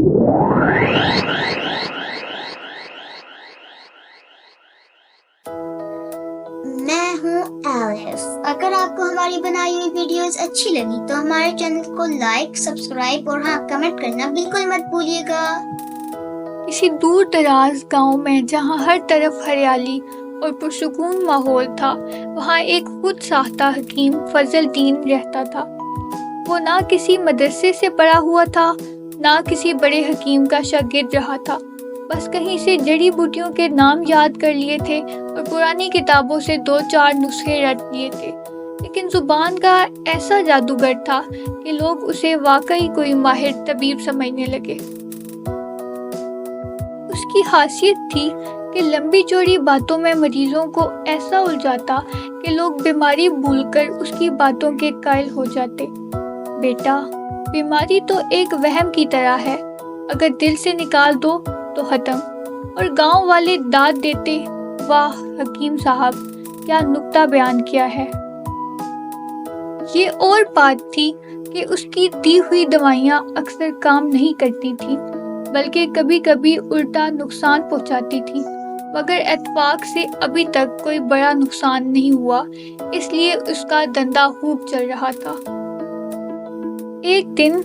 میں ہوں ایلف۔ اگر آپ کو ہماری بنائی ہوئی ویڈیوز اچھی لگی تو ہمارے چینل کو لائک، سبسکرائب اور ہاں کمنٹ کرنا بالکل مت بھولیے گا۔ کسی دور دراز گاؤں میں جہاں ہر طرف ہریالی اور پرسکون ماحول تھا، وہاں ایک خود ساختہ حکیم فضل دین رہتا تھا۔ وہ نہ کسی مدرسے سے پڑھا ہوا تھا، نہ کسی بڑے حکیم کا شاگرد رہا تھا، بس کہیں سے جڑی بوٹیوں کے نام یاد کر لیے تھے اور پرانی کتابوں سے 2-4 نسخے رٹ لیے تھے، لیکن زبان کا ایسا جادوگر تھا کہ لوگ اسے واقعی کوئی ماہر طبیب سمجھنے لگے۔ اس کی خاصیت تھی کہ لمبی چوڑی باتوں میں مریضوں کو ایسا الجھاتا کہ لوگ بیماری بھول کر اس کی باتوں کے قائل ہو جاتے۔ بیٹا، بیماری تو ایک وہم کی طرح ہے، اگر دل سے نکال دو تو ختم۔ اور گاؤں والے داد دیتے، واہ حکیم صاحب، کیا نکتہ بیان کیا ہے۔ یہ اور بات تھی کہ اس کی دی ہوئی دوائیاں اکثر کام نہیں کرتی تھیں، بلکہ کبھی کبھی الٹا نقصان پہنچاتی تھی، مگر اتفاق سے ابھی تک کوئی بڑا نقصان نہیں ہوا، اس لیے اس کا دھندا خوب چل رہا تھا۔ ایک دن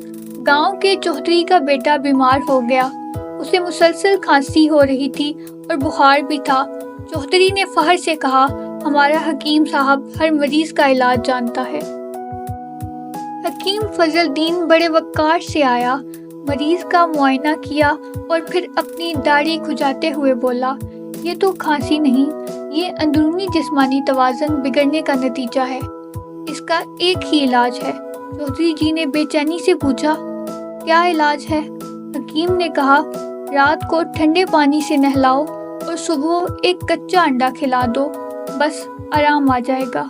گاؤں کے چوہدری کا بیٹا بیمار ہو گیا۔ اسے مسلسل کھانسی ہو رہی تھی اور بخار بھی تھا۔ چوہدری نے فخر سے کہا، ہمارا حکیم صاحب ہر مریض کا علاج جانتا ہے۔ حکیم فضل دین بڑے وقار سے آیا، مریض کا معائنہ کیا اور پھر اپنی داڑھی کھجاتے ہوئے بولا، یہ تو کھانسی نہیں، یہ اندرونی جسمانی توازن بگڑنے کا نتیجہ ہے، اس کا ایک ہی علاج ہے۔ چوہدری جی نے بے چینی سے پوچھا، کیا علاج ہے؟ حکیم نے کہا، رات کو ٹھنڈے پانی سے نہلاؤ اور صبح ایک کچا انڈا کھلا دو، بس آرام آ جائے گا۔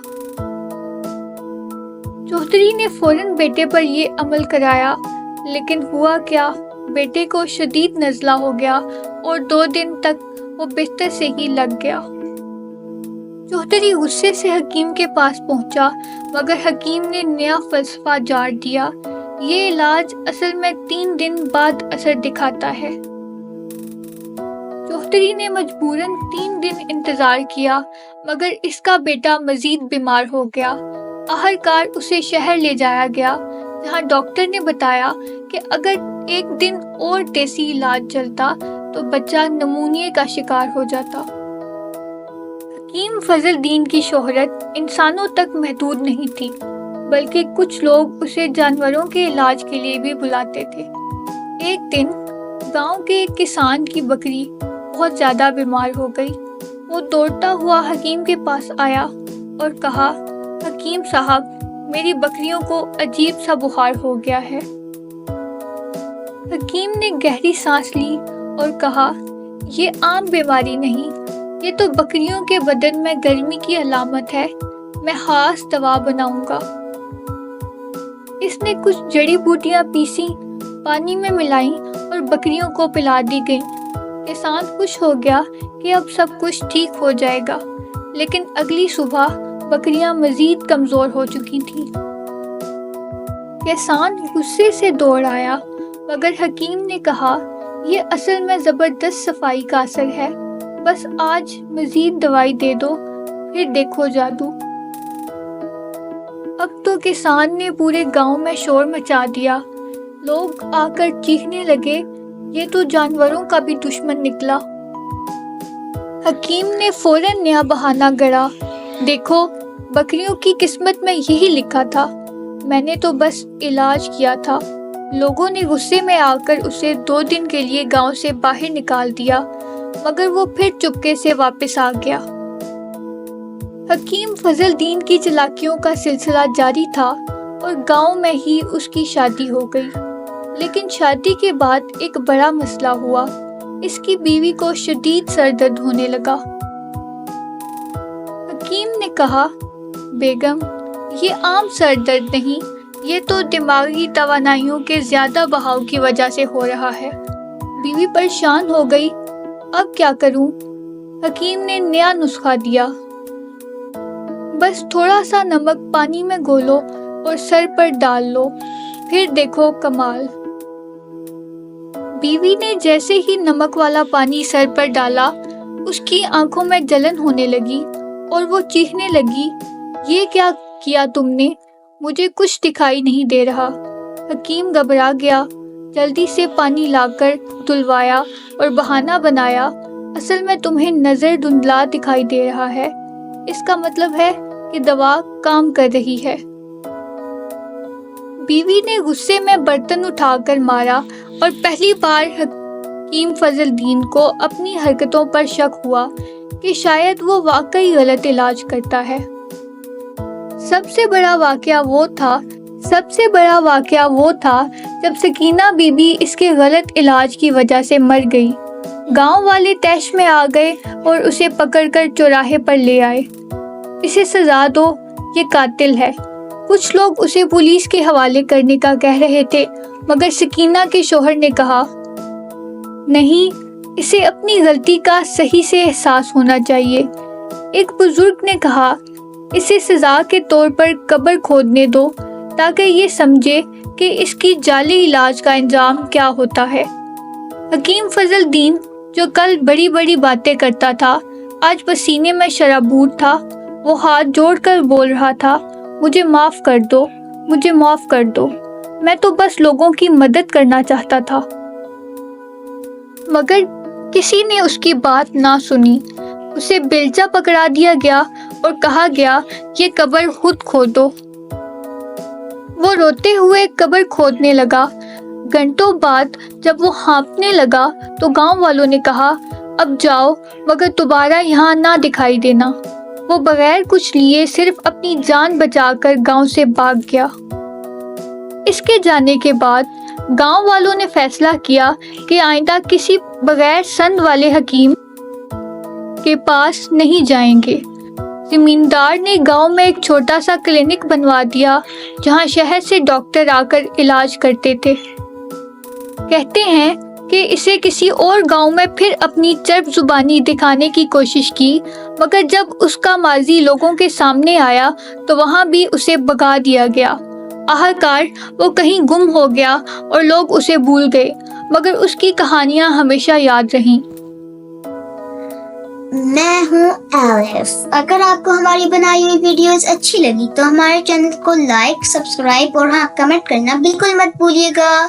چوہدری نے فوراً بیٹے پر یہ عمل کرایا، لیکن ہوا کیا، بیٹے کو شدید نزلہ ہو گیا اور 2 دن تک وہ بستر سے ہی لگ گیا۔ چوہدری غصے سے حکیم کے پاس پہنچا، مگر حکیم نے نیا فلسفہ جاڑ دیا، یہ علاج اصل میں 3 دن بعد اثر دکھاتا ہے۔ چوہدری نے مجبوراً 3 دن انتظار کیا، مگر اس کا بیٹا مزید بیمار ہو گیا۔ آخرکار اسے شہر لے جایا گیا، جہاں ڈاکٹر نے بتایا کہ اگر 1 دن اور دیسی علاج چلتا تو بچہ نمونیے کا شکار ہو جاتا۔ حکیم فضل دین کی شہرت انسانوں تک محدود نہیں تھی، بلکہ کچھ لوگ اسے جانوروں کے علاج کے لیے بھی بلاتے تھے۔ ایک دن گاؤں کے ایک کسان کی بکری بہت زیادہ بیمار ہو گئی۔ وہ دوڑتا ہوا حکیم کے پاس آیا اور کہا، حکیم صاحب، میری بکریوں کو عجیب سا بخار ہو گیا ہے۔ حکیم نے گہری سانس لی اور کہا، یہ عام بیماری نہیں، یہ تو بکریوں کے بدن میں گرمی کی علامت ہے، میں خاص دوا بناؤں گا۔ اس نے کچھ جڑی بوٹیاں پیسیں، پانی میں ملائیں اور بکریوں کو پلا دی گئیں۔ کسان خوش ہو گیا کہ اب سب کچھ ٹھیک ہو جائے گا، لیکن اگلی صبح بکریاں مزید کمزور ہو چکی تھیں۔ کسان غصے سے دوڑ آیا، مگر حکیم نے کہا، یہ اصل میں زبردست صفائی کا اثر ہے، بس آج مزید دوائی دے دو، پھر دیکھو جادو۔ اب تو کسان نے پورے گاؤں میں شور مچا دیا، لوگ آ کر چیخنے لگے، یہ تو جانوروں کا بھی دشمن نکلا۔ حکیم نے فوراً نیا بہانہ گڑھا، دیکھو بکریوں کی قسمت میں یہی لکھا تھا، میں نے تو بس علاج کیا تھا۔ لوگوں نے غصے میں آ کر اسے 2 دن کے لیے گاؤں سے باہر نکال دیا، مگر وہ پھر چپکے سے واپس آ گیا۔ حکیم فضل دین کی چالاکیوں کا سلسلہ جاری تھا اور گاؤں میں ہی اس کی شادی ہو گئی، لیکن شادی کے بعد ایک بڑا مسئلہ ہوا، اس کی بیوی کو شدید سر درد ہونے لگا۔ حکیم نے کہا، بیگم، یہ عام سر درد نہیں، یہ تو دماغی توانائیوں کے زیادہ بہاؤ کی وجہ سے ہو رہا ہے۔ بیوی پریشان ہو گئی، اب کیا کروں؟ حکیم نے نیا نسخہ دیا، بس تھوڑا سا نمک پانی میں گھولو اور سر پر ڈال لو، پھر دیکھو کمال۔ بیوی نے جیسے ہی نمک والا پانی سر پر ڈالا اس کی آنکھوں میں جلن ہونے لگی اور وہ چیخنے لگی، یہ کیا کیا تم نے؟ مجھے کچھ دکھائی نہیں دے رہا۔ حکیم گھبرا گیا، جلدی سے پانی لا کر دلوایا اور بہانہ بنایا، اصل میں تمہیں نظر دھندلا دکھائی دے رہا ہے، اس کا مطلب ہے کہ دوا کام کر رہی ہے۔ بیوی نے غصے میں برتن اٹھا کر مارا اور پہلی بار حکیم فضل الدین کو اپنی حرکتوں پر شک ہوا کہ شاید وہ واقعی غلط علاج کرتا ہے۔ سب سے بڑا واقعہ وہ تھا جب سکینہ بی بی اس کے غلط علاج کی وجہ سے مر گئی۔ گاؤں والے طیش میں آ گئے اور اسے پکڑ کر چوراہے پر لے آئے۔ اسے سزا دو، یہ قاتل ہے۔ کچھ لوگ اسے پولیس کے حوالے کرنے کا کہہ رہے تھے، مگر سکینہ کے شوہر نے کہا، نہیں، اسے اپنی غلطی کا صحیح سے احساس ہونا چاہیے۔ ایک بزرگ نے کہا، اسے سزا کے طور پر قبر کھودنے دو تاکہ یہ سمجھے کہ اس کی جعلی علاج کا انجام کیا ہوتا ہے۔ حکیم فضل الدین جو کل بڑی بڑی باتیں کرتا تھا آج پسینے میں شرابور تھا۔ وہ ہاتھ جوڑ کر بول رہا تھا، مجھے معاف کر دو، مجھے معاف کر دو، میں تو بس لوگوں کی مدد کرنا چاہتا تھا۔ مگر کسی نے اس کی بات نہ سنی۔ اسے بیلچہ پکڑا دیا گیا اور کہا گیا، یہ قبر خود کھودو۔ وہ روتے ہوئے قبر کھودنے لگا۔ گھنٹوں بعد جب وہ ہانپنے لگا تو گاؤں والوں نے کہا، اب جاؤ مگر دوبارہ یہاں نہ دکھائی دینا۔ وہ بغیر کچھ لیے صرف اپنی جان بچا کر گاؤں سے بھاگ گیا۔ اس کے جانے کے بعد گاؤں والوں نے فیصلہ کیا کہ آئندہ کسی بغیر سند والے حکیم کے پاس نہیں جائیں گے۔ زمیندار نے گاؤں میں ایک چھوٹا سا کلینک بنوا دیا جہاں شہر سے ڈاکٹر آ کر علاج کرتے تھے۔ کہتے ہیں کہ اسے کسی اور گاؤں میں پھر اپنی چرب زبانی دکھانے کی کوشش کی، مگر جب اس کا ماضی لوگوں کے سامنے آیا تو وہاں بھی اسے بھگا دیا گیا۔ آخرکار وہ کہیں گم ہو گیا اور لوگ اسے بھول گئے، مگر اس کی کہانیاں ہمیشہ یاد رہیں۔ میں ہوں ایلف۔ اگر آپ کو ہماری بنائی ہوئی ویڈیوز اچھی لگی تو ہمارے چینل کو لائک، سبسکرائب اور ہاں کمنٹ کرنا بالکل مت بھولیے گا۔